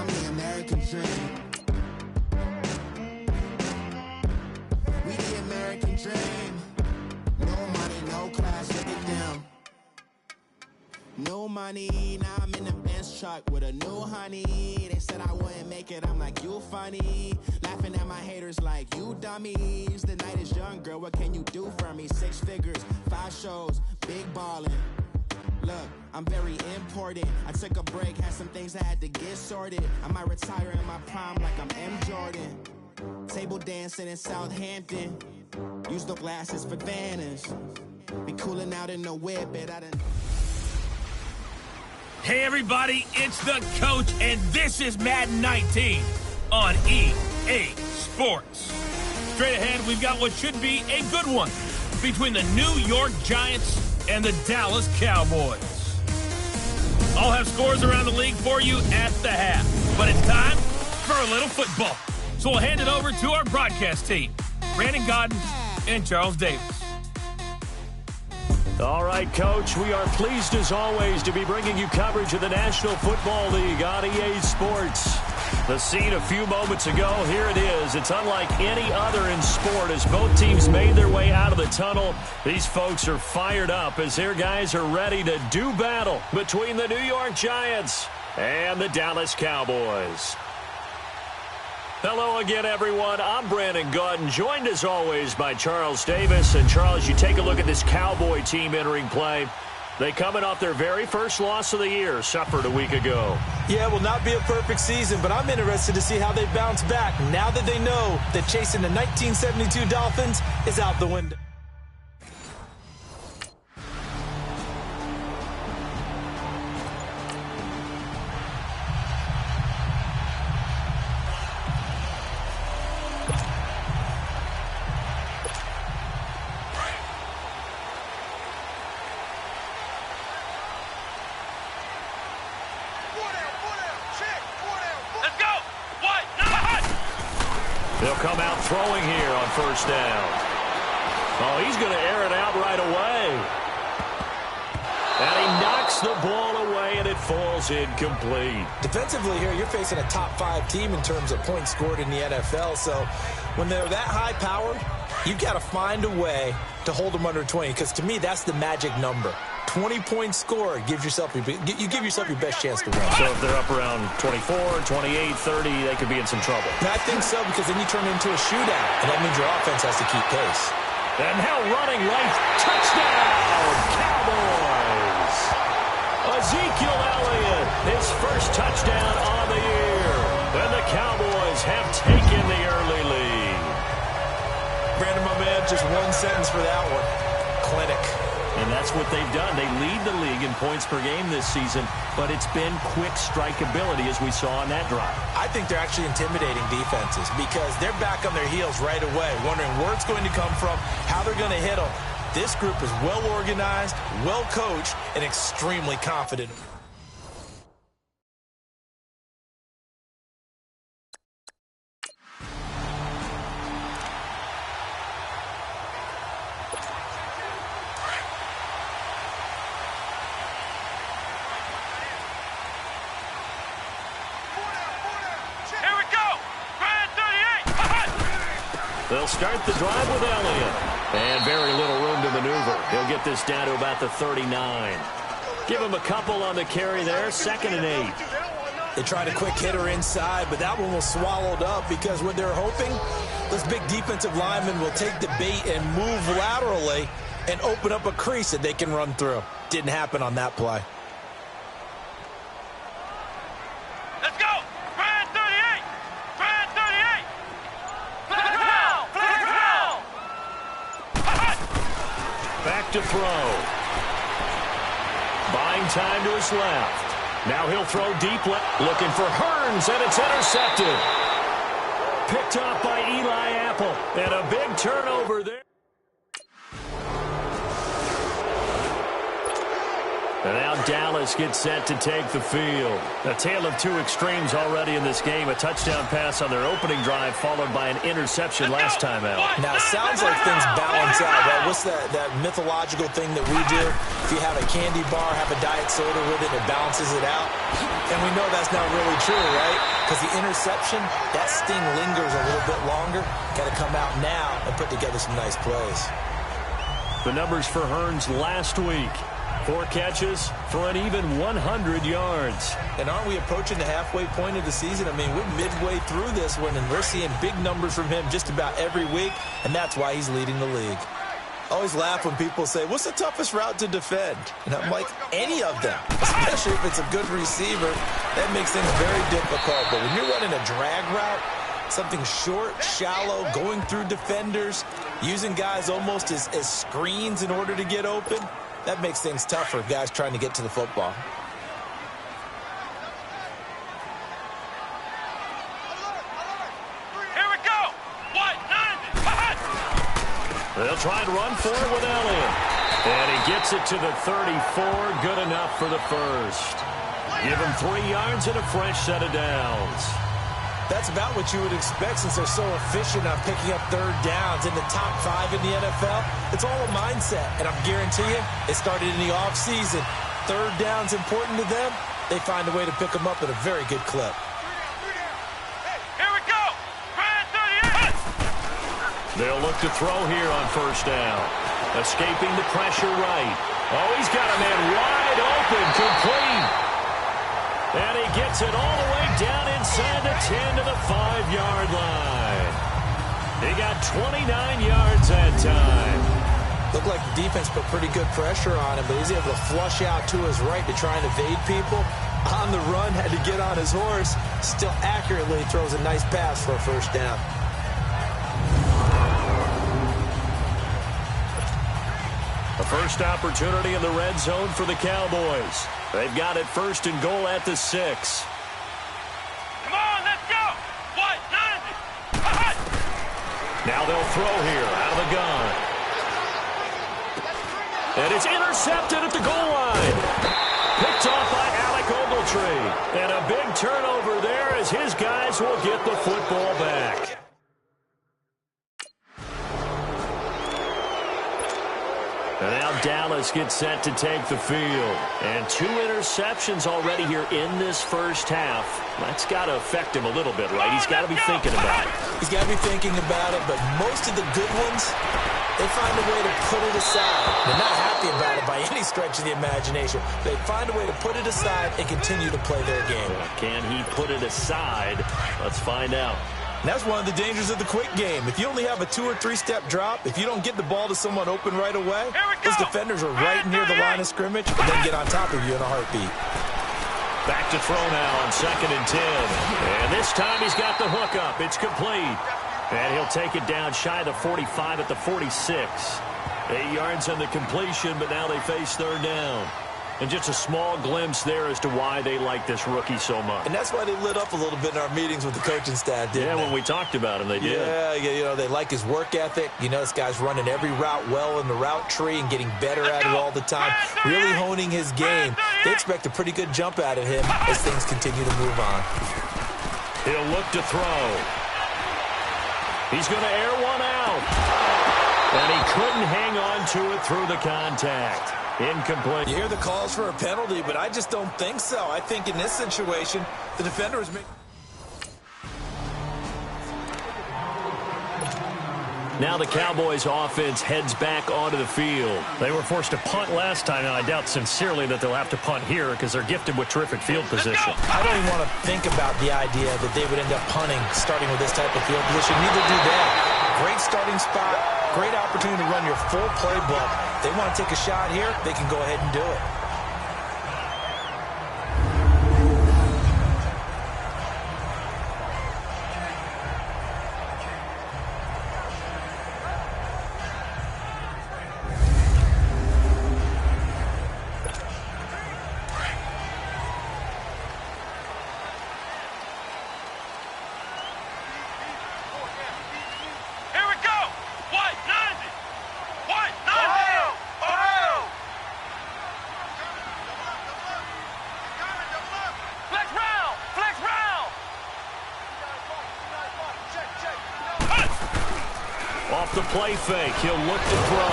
I'm the American dream. We the American dream. No money, no class, look at them. No money, now I'm in the Benz truck with a new honey. They said I wouldn't make it, I'm like, you funny. Laughing at my haters like, you dummies. The night is young, girl, what can you do for me? 6 figures, 5 shows, big ballin'. Look, I'm very important. I took a break, had some things I had to get sorted. I might retire in my prime like I'm M. Jordan. Table dancing in Southampton. Use the glasses for Vannas. Be cooling out in the whip, but I done... Hey everybody, it's the coach, and this is Madden 19 on EA Sports. Straight ahead, we've got what should be a good one between the New York Giants and the Dallas Cowboys. I'll have scores around the league for you at the half, but it's time for a little football. So we'll hand it over to our broadcast team, Brandon Godden and Charles Davis. All right, Coach, we are pleased as always to be bringing you coverage of the National Football League on EA Sports. The scene a few moments ago, here it is. It's unlike any other in sport as both teams made their way out of the tunnel. These folks are fired up as their guys are ready to do battle between the New York Giants and the Dallas Cowboys. Hello again, everyone. I'm Brandon Godden, joined as always by Charles Davis. And Charles, you take a look at this Cowboy team entering play. They coming off their very first loss of the year, suffered a week ago. Yeah, it will not be a perfect season, but I'm interested to see how they bounce back now that they know that chasing the 1972 Dolphins is out the window. They'll come out throwing here on first down. Oh, he's going to air it out right away. And he knocks the ball away, and it falls incomplete. Defensively here, you're facing a top 5 team in terms of points scored in the NFL. So when they're that high-powered, you've got to find a way to hold them under 20, because to me, that's the magic number. 20 points scored, you give yourself your best chance to win. So if they're up around 24, 28, 30, they could be in some trouble. I think so, because then you turn it into a shootout, and that means your offense has to keep pace. And now running right, touchdown, Cowboys! Ezekiel Elliott, his first touchdown on the year. And the Cowboys have taken the early lead. Brandon, my man, just one sentence for that one. Clinic. And that's what they've done. They lead the league in points per game this season, but it's been quick strikeability as we saw on that drive. I think they're actually intimidating defenses because they're back on their heels right away, wondering where it's going to come from, how they're going to hit them. This group is well organized, well coached, and extremely confident. They'll start the drive with Elliott. And very little room to maneuver. He'll get this down to about the 39. Give him a couple on the carry there. 2nd and 8. They tried a quick hitter inside, but that one was swallowed up because what they're hoping, those big defensive linemen will take the bait and move laterally and open up a crease that they can run through. Didn't happen on that play. Let's go! Brand 38! Brand 38! Back to throw. Buying time to his left. Now he'll throw deep left. Looking for Hearns, and it's intercepted. Picked up by Eli Apple. And a big turnover there. And now Dallas gets set to take the field. A tale of two extremes already in this game. A touchdown pass on their opening drive followed by an interception last time out. Now, it sounds like things balance out, right? What's that mythological thing that we do? If you have a candy bar, have a diet soda with it, it balances it out. And we know that's not really true, right? Because the interception, that sting lingers a little bit longer. Got to come out now and put together some nice plays. The numbers for Hearns last week. 4 catches for an even 100 yards. And aren't we approaching the halfway point of the season? I mean, we're midway through this one, and we're seeing big numbers from him just about every week, and that's why he's leading the league. I always laugh when people say, what's the toughest route to defend? And I'm like, any of them, especially if it's a good receiver. That makes things very difficult. But when you're running a drag route, something short, shallow, going through defenders, using guys almost as screens in order to get open, that makes things tough for guys trying to get to the football. Here we go. What? They'll try and run for it with Elliott. And he gets it to the 34. Good enough for the first. Give him 3 yards and a fresh set of downs. That's about what you would expect since they're so efficient on picking up third downs in the top 5 in the NFL. It's all a mindset, and I guarantee you, it started in the offseason. Third down's important to them. They find a way to pick them up at a very good clip. Here we go. They'll look to throw here on first down. Escaping the pressure right. Oh, he's got a man wide open, complete. And he gets it all the way down inside the 10 to the 5-yard line. He got 29 yards that time. Looked like the defense put pretty good pressure on him, but he's able to flush out to his right to try and evade people. On the run, had to get on his horse. Still accurately throws a nice pass for a first down. A first opportunity in the red zone for the Cowboys. They've got it first and goal at the 6. Come on, let's go. What? Now they'll throw here out of the gun. And it's intercepted at the goal line. Picked off by Alec Ogletree. And a big turnover there as his guys will get the football back. And now Dallas gets set to take the field. And 2 interceptions already here in this first half. That's got to affect him a little bit, right? He's got to be thinking about it. He's got to be thinking about it, but most of the good ones, they find a way to put it aside. They're not happy about it by any stretch of the imagination. They find a way to put it aside and continue to play their game. Can he put it aside? Let's find out. And that's one of the dangers of the quick game. If you only have a 2- or 3-step drop, if you don't get the ball to someone open right away, those defenders are right near the line of scrimmage and then get on top of you in a heartbeat. Back to throw now on 2nd and 10. And this time he's got the hook up. It's complete. And he'll take it down shy of the 45 at the 46. 8 yards on the completion, but now they face third down. And just a small glimpse there as to why they like this rookie so much. And that's why they lit up a little bit in our meetings with the coaching staff, didn't they? When we talked about him, they did. Yeah, you know, they like his work ethic. You know, this guy's running every route well in the route tree and getting better at it all the time, really honing his game. They expect a pretty good jump out of him as things continue to move on. He'll look to throw. He's going to air one out. And he couldn't hang on to it through the contact. Incomplete. You hear the calls for a penalty, but I just don't think so. I think in this situation, the defender is making... Now the Cowboys offense heads back onto the field. They were forced to punt last time, and I doubt sincerely that they'll have to punt here because they're gifted with terrific field position. I don't even want to think about the idea that they would end up punting starting with this type of field position. Neither do that. Great starting spot, great opportunity to run your full playbook. They want to take a shot here, they can go ahead and do it. off the play fake. He'll look to throw.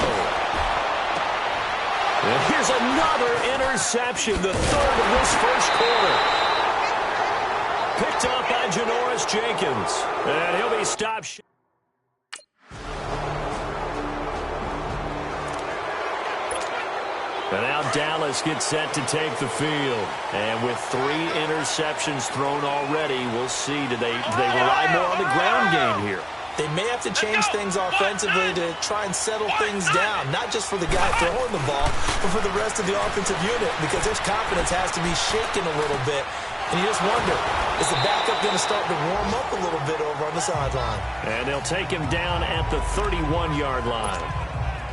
And here's another interception, the third of this first quarter. Picked up by Janoris Jenkins. And he'll be stopped. And now Dallas gets set to take the field. And with 3 interceptions thrown already, we'll see. Do they rely more on the ground game here? They may have to change things offensively to try and settle things down, not just for the guy throwing the ball, but for the rest of the offensive unit, because their confidence has to be shaken a little bit. And you just wonder, is the backup going to start to warm up a little bit over on the sideline? And they'll take him down at the 31-yard line.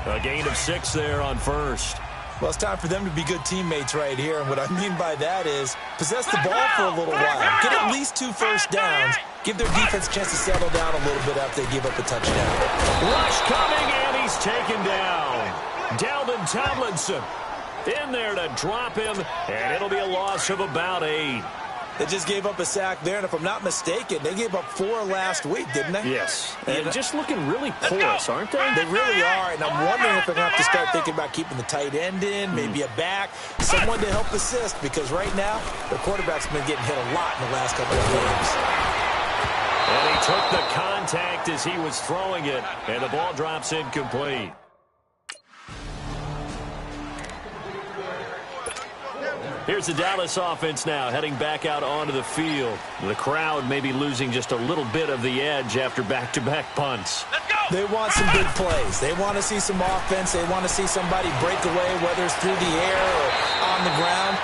A gain of 6 there on first. Well, it's time for them to be good teammates right here. And what I mean by that is possess the ball for a little while. Get at least 2 first downs. Give their defense a chance to settle down a little bit after they give up a touchdown. Rush coming, and he's taken down. Dalvin Tomlinson in there to drop him, and it'll be a loss of about 8. They just gave up a sack there, and if I'm not mistaken, they gave up 4 last week, didn't they? Yes. And just looking really porous, aren't they? They really are, and I'm wondering if they're going to have to start thinking about keeping the tight end in, maybe a back, someone to help assist, because right now, their quarterback's been getting hit a lot in the last couple of games. And he took the contact as he was throwing it, and the ball drops incomplete. Here's the Dallas offense now, heading back out onto the field. The crowd may be losing just a little bit of the edge after back-to-back punts. They want some big plays. They want to see some offense. They want to see somebody break away, whether it's through the air or on the ground.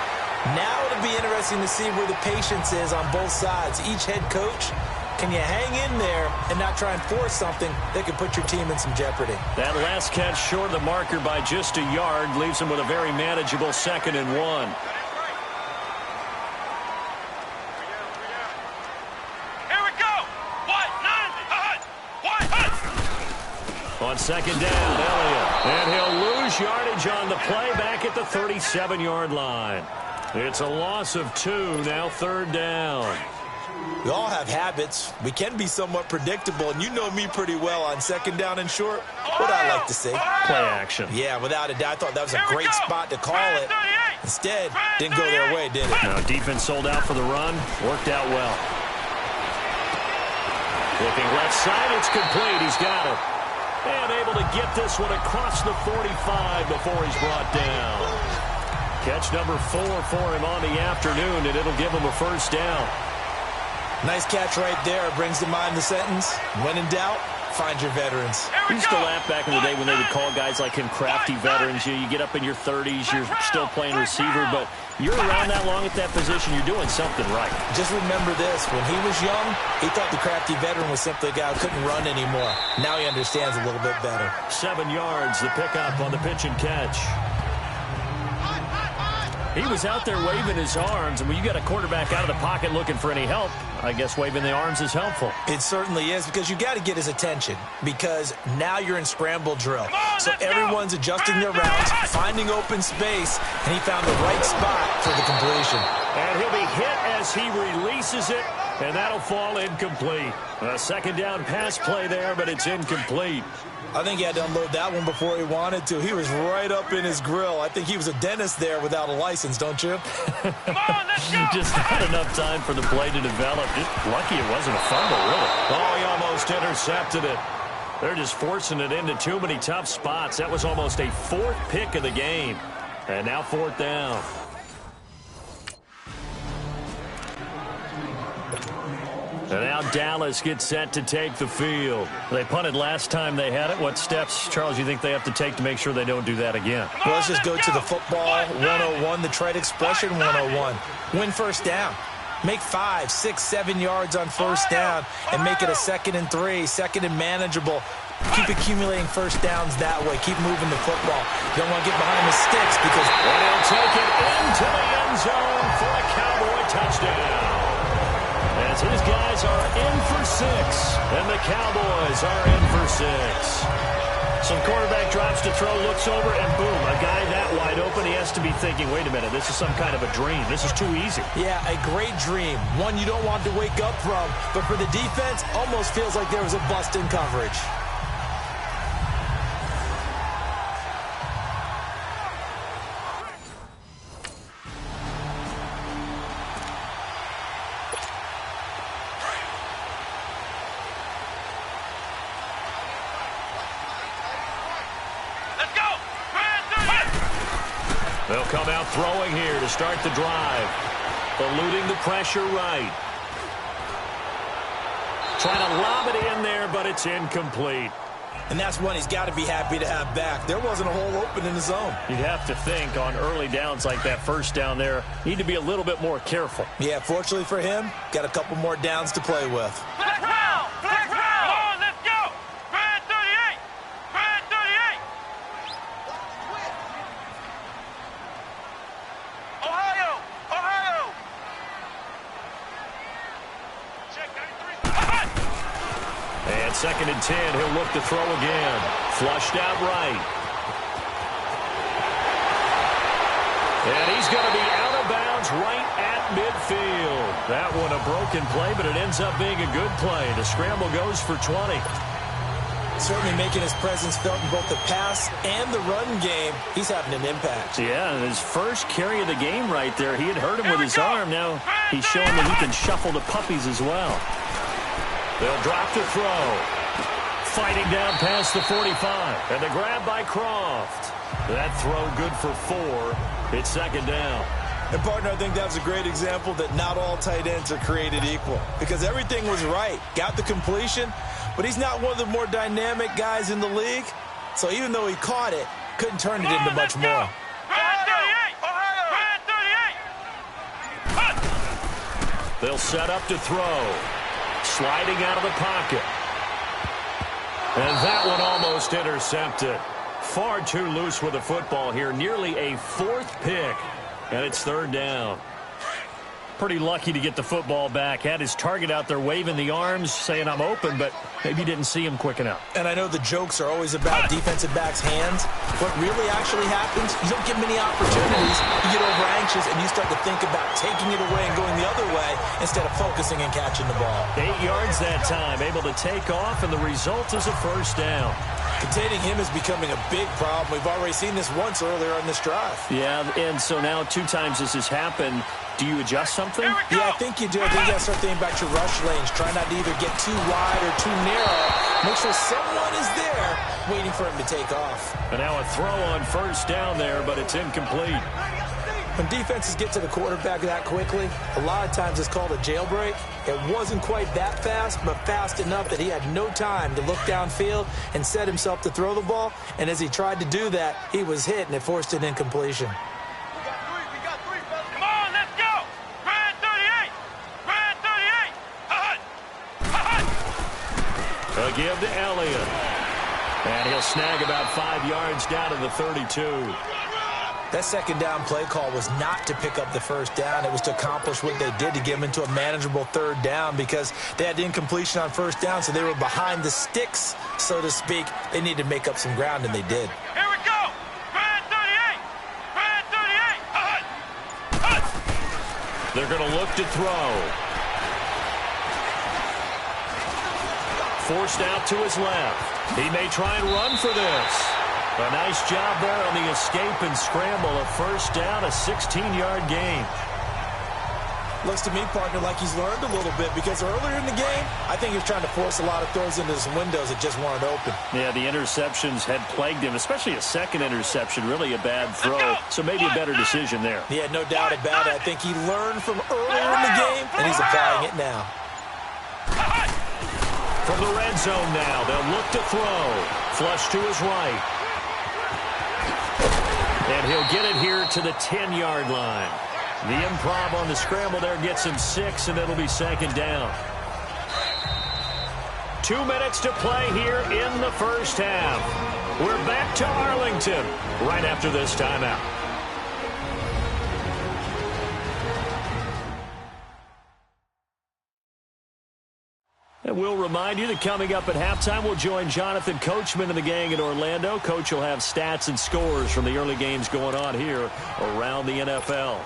Now it'll be interesting to see where the patience is on both sides. Each head coach, can you hang in there and not try and force something that could put your team in some jeopardy? That last catch short of the marker by just a yard leaves him with a very manageable 2nd and 1. On 2nd down, Elliott. And he'll lose yardage on the play back at the 37-yard line. It's a loss of 2, now 3rd down. We all have habits. We can be somewhat predictable, and you know me pretty well on 2nd down and short. What I like to see. Play action. Yeah, without a doubt. I thought that was a great spot to call it. Instead, didn't go their way, did it? No, defense sold out for the run. Worked out well. Looking left side, it's complete. He's got it. And able to get this one across the 45 before he's brought down. Catch number 4 for him on the afternoon, and it'll give him a 1st down. Nice catch right there. Brings to mind the sentence, when in doubt, find your veterans. We used to laugh back in the day when they would call guys like him crafty veterans. You get up in your 30s, you're still playing receiver, but you're around that long at that position, you're doing something right. Just remember this, when he was young, he thought the crafty veteran was simply a guy who couldn't run anymore. Now he understands a little bit better. 7 yards, the pickup on the pitch and catch. He was out there waving his arms, and when you got a quarterback out of the pocket looking for any help, I guess waving the arms is helpful. It certainly is, because you got to get his attention, because now you're in scramble drill. So everyone's adjusting their routes, finding open space, and he found the right spot for the completion. And he'll be hit as he releases it, and that'll fall incomplete. A 2nd down pass play there, but it's incomplete. I think he had to unload that one before he wanted to. He was right up in his grill. I think he was a dentist there without a license, don't you? Just not enough time for the play to develop. Just lucky it wasn't a fumble, really. Oh, he almost intercepted it. They're just forcing it into too many tough spots. That was almost a 4th pick of the game. And now 4th down. And now Dallas gets set to take the field. They punted last time they had it. What steps, Charles, you think they have to take to make sure they don't do that again? Well, let's just go to the football 101, the trade expression 101. Win 1st down. Make 5, 6, 7 yards on 1st down and make it a 2nd and 3, 2nd and manageable. Keep accumulating 1st downs that way. Keep moving the football. You don't want to get behind the sticks because... And he'll take it into the end zone for a Cowboy touchdown. As his guys are in for 6, and the Cowboys are in for 6. Some quarterback drops to throw, looks over, and boom, a guy that wide open. He has to be thinking, wait a minute, this is some kind of a dream. This is too easy. Yeah, a great dream. One you don't want to wake up from. But for the defense, almost feels like there was a bust in coverage. come out throwing here to start the drive. Eluding the pressure right. Trying to lob it in there, but it's incomplete. And that's one he's got to be happy to have back. There wasn't a hole open in the zone. You'd have to think on early downs like that first down there, need to be a little bit more careful. Yeah, fortunately for him, got a couple more downs to play with. Flag round! Flag round! Come on, let's go! Red 38! Red 38! Ohio! Ohio! Check 93. And 2nd and 10, he'll look to throw again. Flushed out right. And he's going to be out of bounds right at midfield. That one a broken play, but it ends up being a good play. The scramble goes for 20. Certainly making his presence felt in both the pass and the run game. He's having an impact. Yeah, his first carry of the game right there. He had hurt him with his arm. Now he's showing that he can shuffle the puppies as well. They'll drop to throw. Fighting down past the 45. And the grab by Croft. That throw good for 4. It's 2nd down. And, partner, I think that was a great example that not all tight ends are created equal. Because everything was right. Got the completion, but he's not one of the more dynamic guys in the league. So even though he caught it, couldn't turn it into much more. They'll set up to throw. Sliding out of the pocket. And that one almost intercepted. Far too loose with the football here. Nearly a 4th pick. And it's 3rd down. Pretty lucky to get the football back. Had his target out there waving the arms, saying I'm open, but maybe didn't see him quick enough. And I know the jokes are always about defensive backs' hands. What really actually happens, you don't get many opportunities. You get over anxious and you start to think about taking it away and going the other way instead of focusing and catching the ball. 8 yards that time, able to take off, and the result is a 1st down. Containing him is becoming a big problem. We've already seen this once earlier on this drive. Yeah, and so now 2 times this has happened. Do you adjust something? Yeah, I think you do. I think you got to start thinking about your rush lanes. Try not to either get too wide or too narrow. Make sure someone is there waiting for him to take off. And now a throw on 1st down there, but it's incomplete. When defenses get to the quarterback that quickly, a lot of times it's called a jailbreak. It wasn't quite that fast, but fast enough that he had no time to look downfield and set himself to throw the ball. And as he tried to do that, he was hit, and it forced an incompletion. A give to Elliott. And he'll snag about 5 yards down to the 32. That 2nd down play call was not to pick up the 1st down. It was to accomplish what they did to get him into a manageable 3rd down because they had incompletion on 1st down, so they were behind the sticks, so to speak. They needed to make up some ground, and they did. Here we go! Red 38! Red 38! They're going to look to throw. Forced out to his left. He may try and run for this. A nice job there on the escape and scramble. A 1st down, a 16-yard gain. Looks to me, partner, like he's learned a little bit because earlier in the game, I think he was trying to force a lot of throws into some windows that just weren't open. Yeah, the interceptions had plagued him, especially a 2nd interception, really a bad throw. So maybe a better decision there. Yeah, no doubt about it. I think he learned from earlier in the game, and he's applying it now. From the red zone now, they'll look to throw. Flush to his right. And he'll get it here to the 10-yard line. The improv on the scramble there gets him 6, and it'll be 2nd down. 2 minutes to play here in the 1st half. We're back to Arlington right after this timeout. And we'll remind you that coming up at halftime, we'll join Jonathan Coachman and the gang in Orlando. Coach will have stats and scores from the early games going on here around the NFL.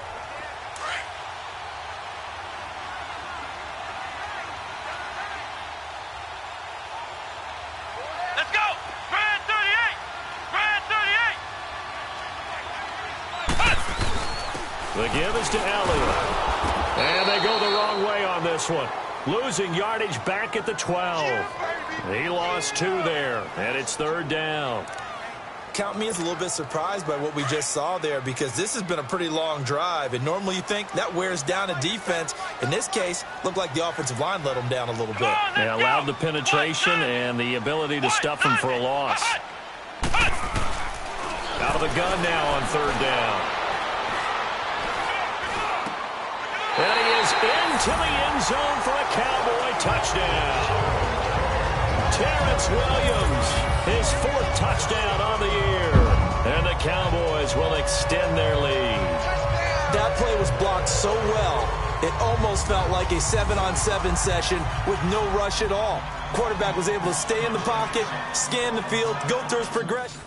Let's go! Red 38! Red 38! The give is to Elliott. And they go the wrong way on this one. Losing yardage back at the 12. He lost 2 there, and it's 3rd down. count me as a little bit surprised by what we just saw there, because this has been a pretty long drive, and normally you think that wears down a defense. In this case, looked like the offensive line let them down a little bit. They allowed the penetration and the ability to stuff them for a loss. Out of the gun now on third down. And he is into the end zone for a Cowboy touchdown. Terrence Williams, his 4th touchdown on the year. And the Cowboys will extend their lead. That play was blocked so well, it almost felt like a 7-on-7 session with no rush at all. Quarterback was able to stay in the pocket, scan the field, go through his progression.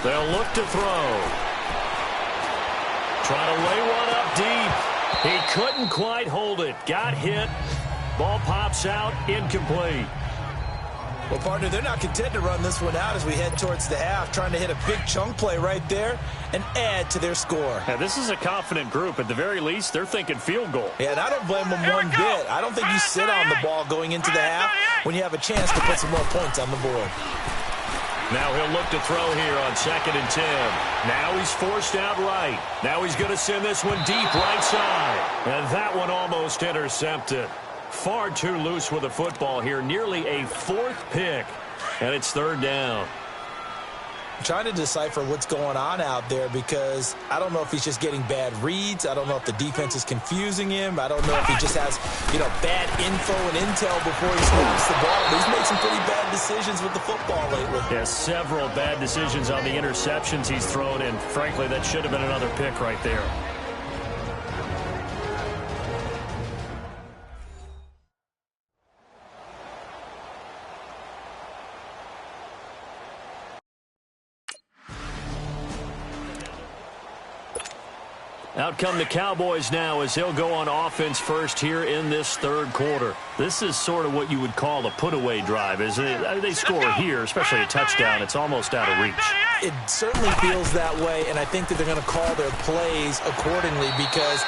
They'll look to throw. Trying to lay one up deep. He couldn't quite hold it. Got hit. Ball pops out. Incomplete. Well, partner, they're not content to run this one out as we head towards the half, trying to hit a big chunk play right there and add to their score. Yeah, this is a confident group. At the very least, they're thinking field goal. Yeah, and I don't blame them one bit. I don't think you sit on the ball going into the half when you have a chance to put some more points on the board. Now he'll look to throw here on 2nd and 10. Now he's forced out right. Now he's going to send this one deep right side. And that one almost intercepted. Far too loose with the football here. Nearly a 4th pick. And it's 3rd down. I'm trying to decipher what's going on out there, because I don't know if he's just getting bad reads. I don't know if the defense is confusing him. I don't know if he just has, bad info and intel before he snaps the ball. But he's made some pretty bad decisions with the football lately. Yeah, several bad decisions on the interceptions he's thrown, and frankly, that should have been another pick right there. Out come the Cowboys now as they'll go on offense first here in this 3rd quarter. This is sort of what you would call a put-away drive, isn't it? They score here, especially a touchdown. It's almost out of reach. It certainly feels that way, and I think that they're going to call their plays accordingly, because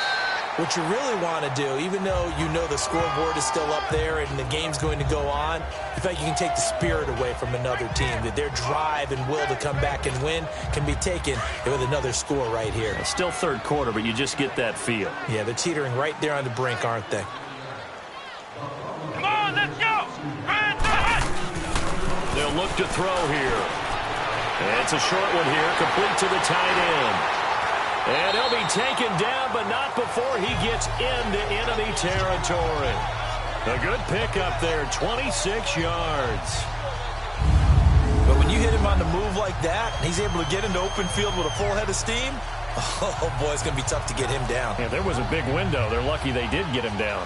what you really want to do, even though you know the scoreboard is still up there and the game's going to go on, in fact, you can take the spirit away from another team, that their drive and will to come back and win can be taken with another score right here. It's still 3rd quarter, but you just get that feel. Yeah, they're teetering right there on the brink, aren't they? Come on, let's go! They'll look to throw here. And it's a short one here, complete to the tight end. And he'll be taken down, but not before he gets into enemy territory. A good pickup there, 26 yards. But when you hit him on the move like that, and he's able to get into open field with a full head of steam, oh boy, it's going to be tough to get him down. Yeah, there was a big window. They're lucky they did get him down.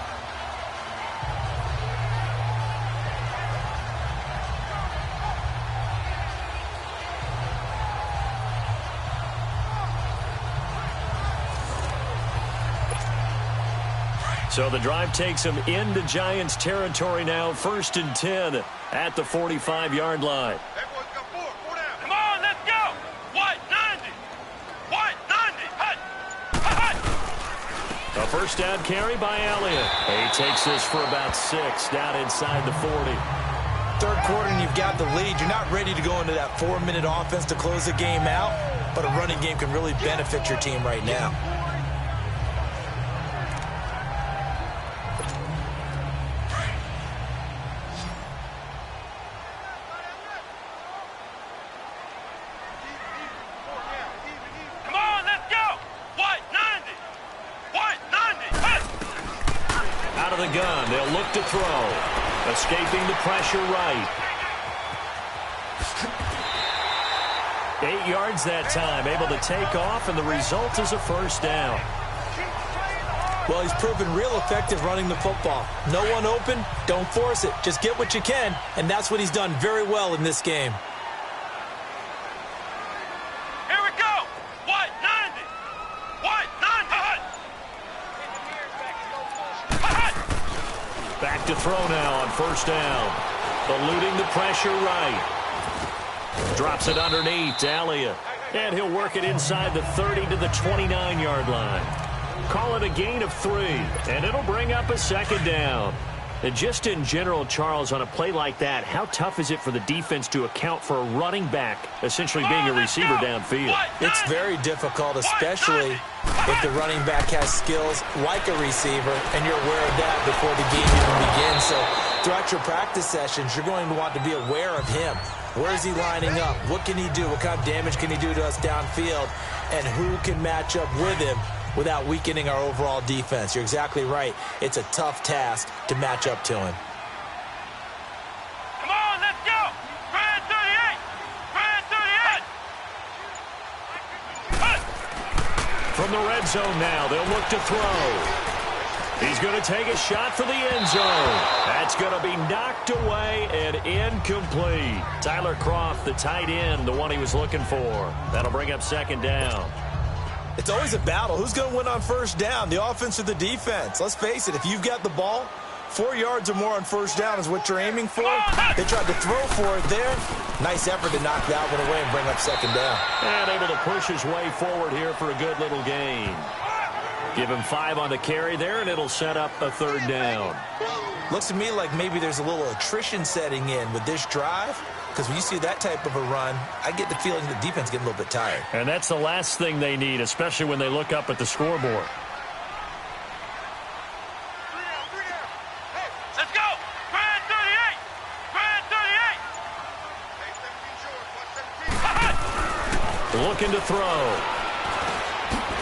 So the drive takes him into Giants territory now. 1st and 10 at the 45-yard line. Come on, let's go! White 90! White 90! Hut! Hut! A first down carry by Elliott. He takes this for about 6 down inside the 40. 3rd quarter and you've got the lead. You're not ready to go into that 4-minute offense to close the game out, but a running game can really benefit your team right now. Gun. They'll look to throw. Escaping the pressure right. 8 yards that time. Able to take off, and the result is a first down. Well, he's proven real effective running the football. No one open, don't force it. Just get what you can, and that's what he's done very well in this game. Here we go! White 90! White 90! back to throw now on first down. Eluding the pressure right. Drops it underneath to Elliott. And he'll work it inside the 30 to the 29-yard line. Call it a gain of 3, and it'll bring up a second down. And just in general, Charles, on a play like that, how tough is it for the defense to account for a running back essentially being a receiver downfield? It's very difficult, especially if the running back has skills like a receiver, and you're aware of that before the game even begins. So throughout your practice sessions, you're going to want to be aware of him. Where is he lining up? What can he do? What kind of damage can he do to us downfield? And who can match up with him without weakening our overall defense? You're exactly right. It's a tough task to match up to him. Come on, let's go! Brand 38! Brand 38! From the red zone now, they'll look to throw. He's going to take a shot for the end zone. That's going to be knocked away and incomplete. Tyler Kroft, the tight end, the one he was looking for. That'll bring up second down. It's always a battle. Who's going to win on first down, the offense or the defense? Let's face it, if you've got the ball, 4 yards or more on first down is what you're aiming for. They tried to throw for it there. Nice effort to knock that one away and bring up second down. And able to push his way forward here for a good little gain. Give him 5 on the carry there, and it'll set up a third down. Looks to me like maybe there's a little attrition setting in with this drive, because when you see that type of a run, I get the feeling the defense getting a little bit tired. And that's the last thing they need, especially when they look up at the scoreboard. Let's go! Brand 38! Brand 38! Looking to throw.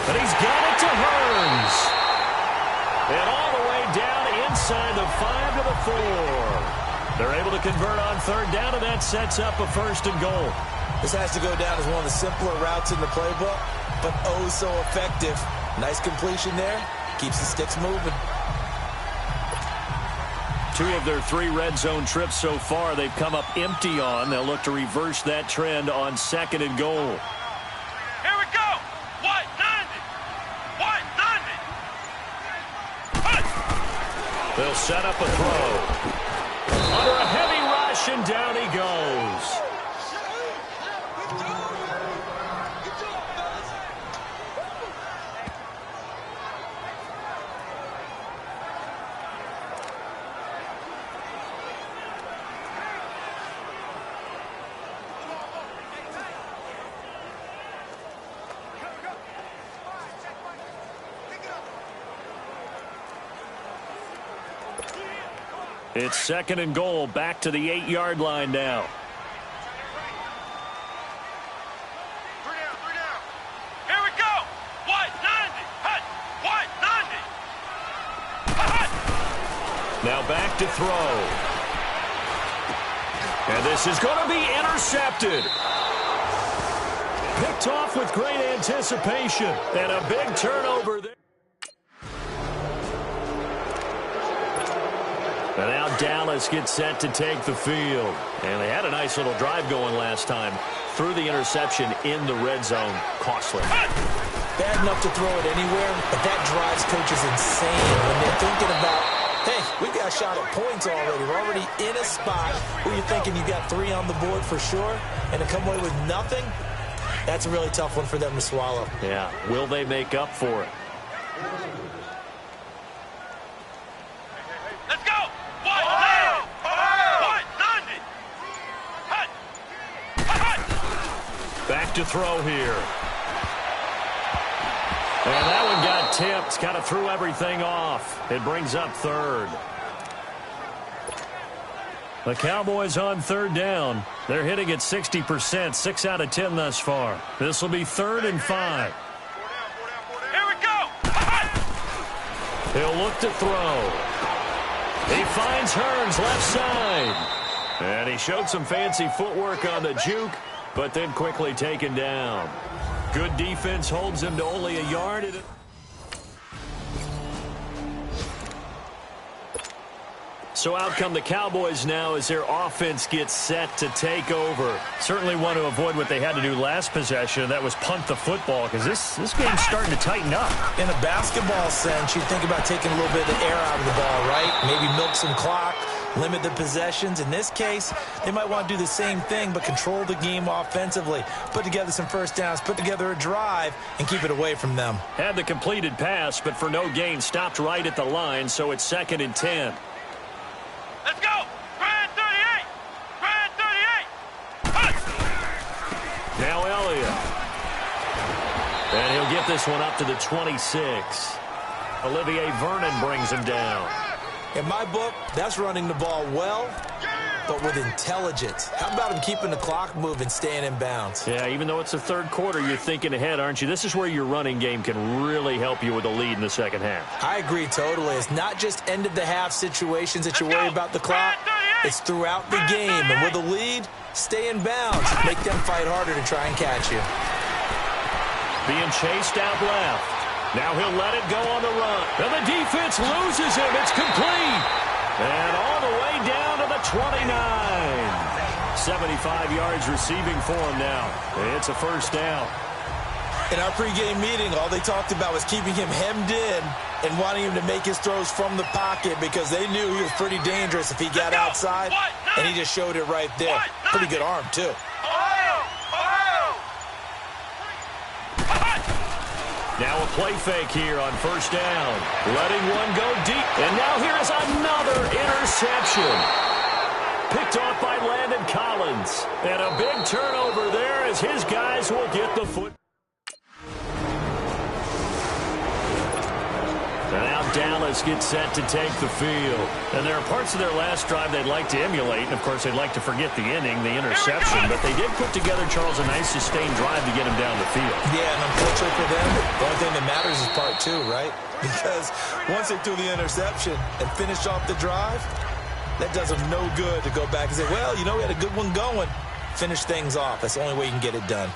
And he's got it to Hearns. And all the way down inside the 5 to the 4. They're able to convert on third down, and that sets up a first and goal. This has to go down as one of the simpler routes in the playbook, but oh so effective. Nice completion there. Keeps the sticks moving. 2 of their 3 red zone trips so far they've come up empty on. They'll look to reverse that trend on second and goal. Here we go! White 90! White 90! They'll set up a throw. Under a heavy rush, and down he goes. It's second and goal, back to the 8-yard line now. 3 down. Here we go! White 90! Hut! White 90! Hut! Now back to throw. And this is going to be intercepted. Picked off with great anticipation. And a big turnover there. And now Dallas gets set to take the field. And they had a nice little drive going last time. Threw the interception in the red zone. Costly. Bad enough to throw it anywhere, but that drives coaches insane when they're thinking about, hey, we've got a shot at points already. We're already in a spot where you're thinking you got 3 on the board for sure, and to come away with nothing, that's a really tough one for them to swallow. Yeah. Will they make up for it? Back to throw here. And that one got tipped. Kind of threw everything off. It brings up third. The Cowboys on third down. They're hitting at 60%, 6 out of 10 thus far. This will be 3rd and 5. Here we go! He'll look to throw. He finds Hearns left side. And he showed some fancy footwork on the juke, but then quickly taken down. Good defense holds him to only a yard. So out come the Cowboys now as their offense gets set to take over. Certainly want to avoid what they had to do last possession. That was punt the football, because this game's starting to tighten up. In a basketball sense, you think about taking a little bit of the air out of the ball, right? Maybe milk some clock, limit the possessions. In this case, they might want to do the same thing, but control the game offensively. Put together some first downs, put together a drive, and keep it away from them. Had the completed pass, but for no gain, stopped right at the line, so it's 2nd and 10. Let's go! Grand 38! Grand 38! Push! Now Elliott. And he'll get this one up to the 26. Olivier Vernon brings him down. In my book, that's running the ball well, but with intelligence. How about him keeping the clock moving, staying in bounds? Yeah, even though it's the third quarter, you're thinking ahead, aren't you? This is where your running game can really help you with a lead in the second half. I agree totally. It's not just end-of-the-half situations that you worry about the clock. It's throughout the game. And with a lead, stay in bounds. Make them fight harder to try and catch you. Being chased out left. Now he'll let it go on the run. And the defense loses him. It's complete. And all the way down to the 29. 75 yards receiving for him now. It's a first down. In our pregame meeting, all they talked about was keeping him hemmed in and wanting him to make his throws from the pocket because they knew he was pretty dangerous if he got outside, and he just showed it right there. Pretty good arm, too. Now a play fake here on first down. Letting one go deep. And now here is another interception. Picked off by Landon Collins. And a big turnover there as his guys will get the foot. And now Dallas gets set to take the field. And there are parts of their last drive they'd like to emulate. And, of course, they'd like to forget the inning, the interception. But they did put together, Charles, a nice sustained drive to get him down the field. Yeah, and unfortunately for them, the only thing that matters is part 2, right? Because once they threw the interception and finished off the drive, that does them no good to go back and say, well, you know, we had a good one going. Finish things off. That's the only way you can get it done.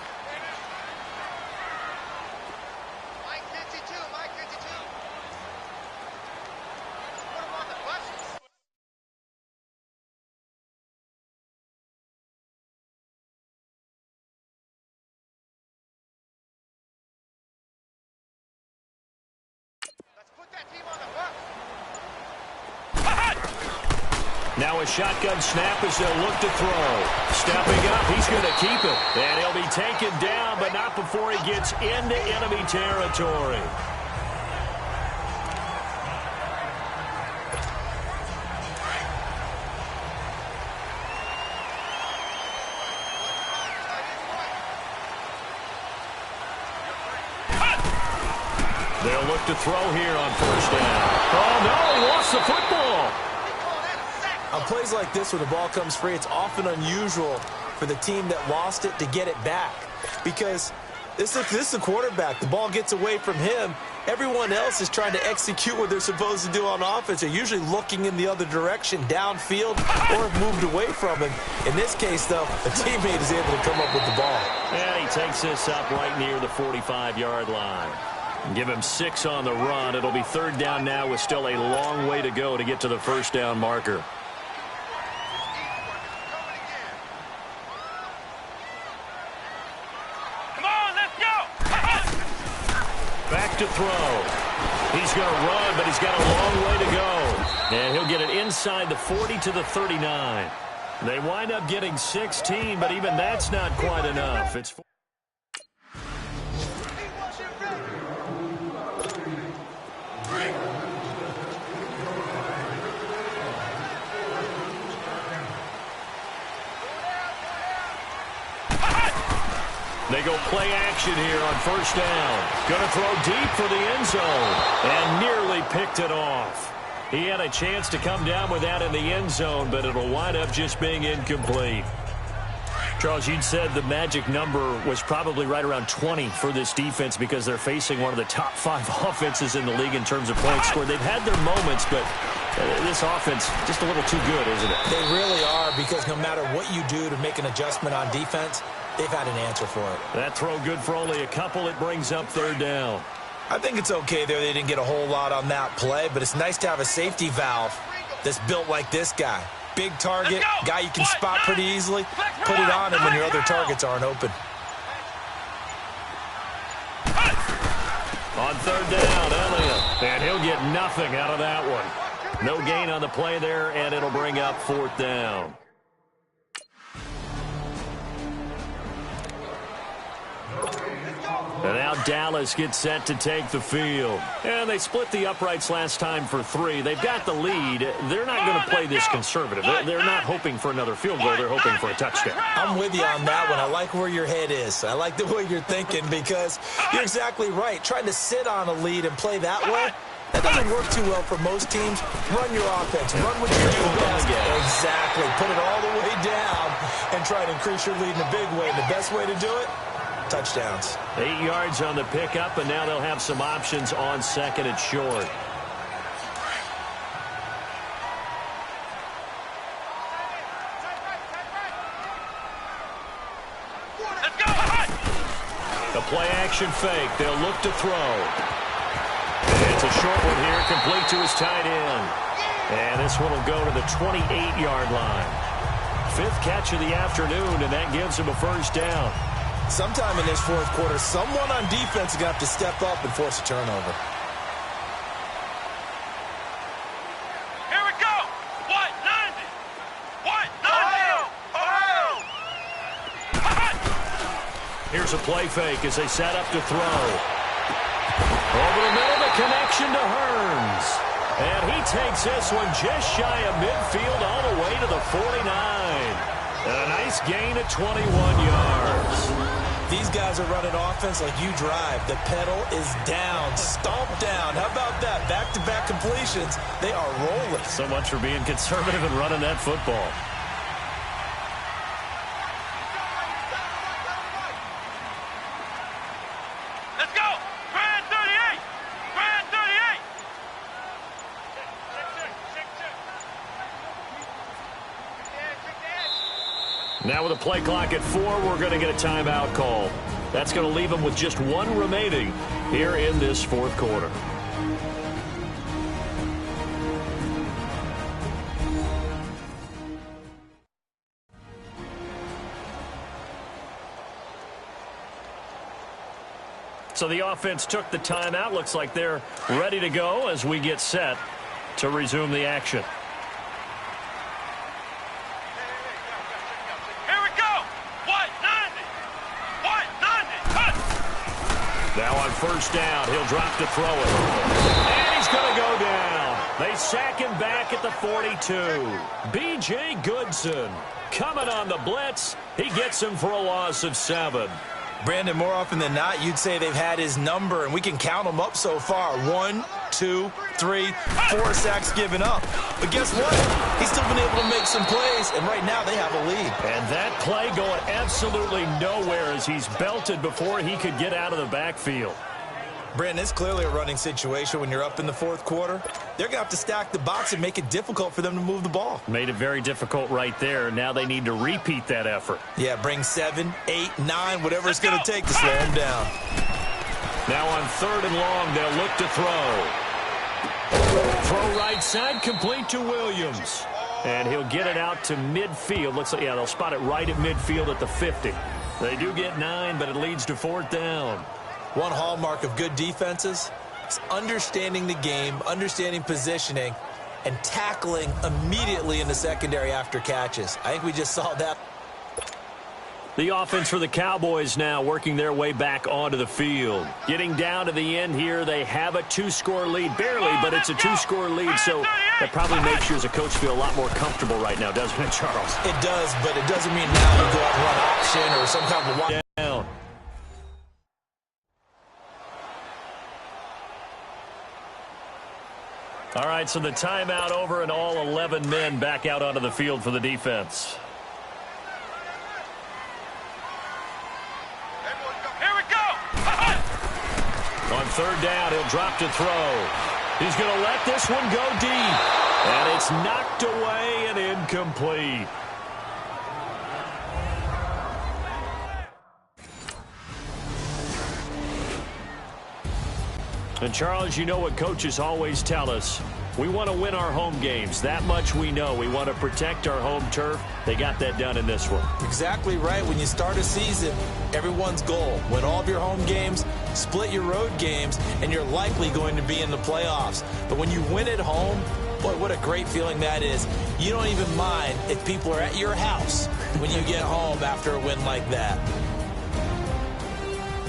Now a shotgun snap as they'll look to throw. Stepping up, he's going to keep it. And he'll be taken down, but not before he gets into enemy territory. They'll look to throw here on first down. Oh, no, he lost the football. On plays like this where the ball comes free, it's often unusual for the team that lost it to get it back. Because this is the quarterback. The ball gets away from him. Everyone else is trying to execute what they're supposed to do on offense. They're usually looking in the other direction, downfield, or have moved away from him. In this case, though, a teammate is able to come up with the ball. And he takes this up right near the 45-yard line. Give him 6 on the run. It'll be third down now with still a long way to go to get to the first down marker. Back to throw. He's going to run, but he's got a long way to go. And he'll get it inside the 40 to the 39. They wind up getting 16, but even that's not quite enough. It's They go play action here on first down. Going to throw deep for the end zone. And nearly picked it off. He had a chance to come down with that in the end zone, but it'll wind up just being incomplete. Charles, you'd said the magic number was probably right around 20 for this defense because they're facing one of the top 5 offenses in the league in terms of points scored. They've had their moments, but this offense just a little too good, isn't it? They really are, because no matter what you do to make an adjustment on defense, they've had an answer for it. That throw good for only a couple. It brings up third down. I think it's okay there. They didn't get a whole lot on that play, but it's nice to have a safety valve that's built like this guy. Big target, guy you can spot pretty easily. Put it on him when your other targets aren't open. On third down, Elliott. And he'll get nothing out of that one. No gain on the play there, and it'll bring up fourth down. And now Dallas gets set to take the field. And they split the uprights last time for 3. They've got the lead. They're not going to play this conservative. They're not hoping for another field goal. They're hoping for a touchdown. I'm with you on that one. I like where your head is. I like the way you're thinking because you're exactly right. Trying to sit on a lead and play that way, that doesn't work too well for most teams. Run your offense. Run what you do best. Exactly. Put it all the way down and try to increase your lead in a big way. And the best way to do it, touchdowns. 8 yards on the pickup, and now they'll have some options on second and short. Let's go! The play action fake. They'll look to throw. It's a short one here, complete to his tight end. And this one will go to the 28-yard line. 5th catch of the afternoon, and that gives him a first down. Sometime in this fourth quarter, someone on defense is going to have to step up and force a turnover. Here we go! What? 90! What? 90! Here's a play fake as they set up to throw. Over the middle, the connection to Hearns. And he takes this one just shy of midfield all the way to the 49. And a nice gain of 21 yards. These guys are running offense like you drive. The pedal is down, stomp down. How about that? Back-to-back completions. They are rolling. So much for being conservative and running that football. Let's go! Grand 38! Grand 38! Now with a play clock at 4, we're going to get a timeout call. That's going to leave them with just 1 remaining here in this fourth quarter. So the offense took the timeout. Looks like they're ready to go as we get set to resume the action. Here we go! What? 90! What? 90! Cut! Now on first down, he'll drop to throw it. And he's going to go down. They sack him back at the 42. B.J. Goodson coming on the blitz. He gets him for a loss of 7. Brandon, more often than not, you'd say they've had his number, and we can count them up so far. 1, 2, 3, 4 sacks given up. But guess what? He's still been able to make some plays, and right now they have a lead. And that play going absolutely nowhere as he's belted before he could get out of the backfield. Brandon, it's clearly a running situation when you're up in the fourth quarter. They're going to have to stack the box and make it difficult for them to move the ball. Made it very difficult right there. Now they need to repeat that effort. Yeah, bring 7, 8, 9, whatever it's going to take to slow them down. Now on third and long, they'll look to throw. Throw right side, complete to Williams. And he'll get it out to midfield. Looks like, yeah, they'll spot it right at midfield at the 50. They do get 9, but it leads to fourth down. One hallmark of good defenses is understanding the game, understanding positioning, and tackling immediately in the secondary after catches. I think we just saw that. The offense for the Cowboys now working their way back onto the field. Getting down to the end here, they have a 2-score lead. Barely, but it's a 2-score lead, so that probably makes you as a coach feel a lot more comfortable right now, doesn't it, Charles? It does, but it doesn't mean now you go out and run option or some kind of a down. All right, so the timeout over and all 11 men back out onto the field for the defense. Here we go! On third down, he'll drop to throw. He's going to let this one go deep. And it's knocked away and incomplete. And, Charles, you know what coaches always tell us. We want to win our home games. That much we know. We want to protect our home turf. They got that done in this one. Exactly right. When you start a season, everyone's goal: win all of your home games, split your road games, and you're likely going to be in the playoffs. But when you win at home, boy, what a great feeling that is. You don't even mind if people are at your house when you get home after a win like that.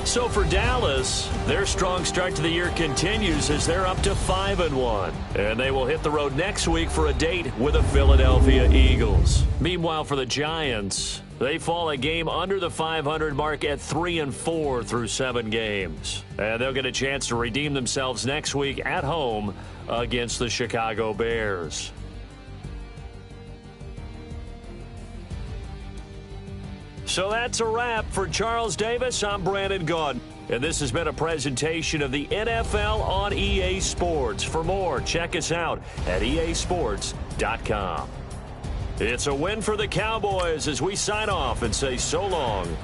So for Dallas, their strong start to the year continues as they're up to 5-1. And they will hit the road next week for a date with the Philadelphia Eagles. Meanwhile, for the Giants, they fall a game under the 500 mark at 3-4 through 7 games. And they'll get a chance to redeem themselves next week at home against the Chicago Bears. So that's a wrap. For Charles Davis, I'm Brandon Gaudin. And this has been a presentation of the NFL on EA Sports. For more, check us out at easports.com. It's a win for the Cowboys as we sign off and say so long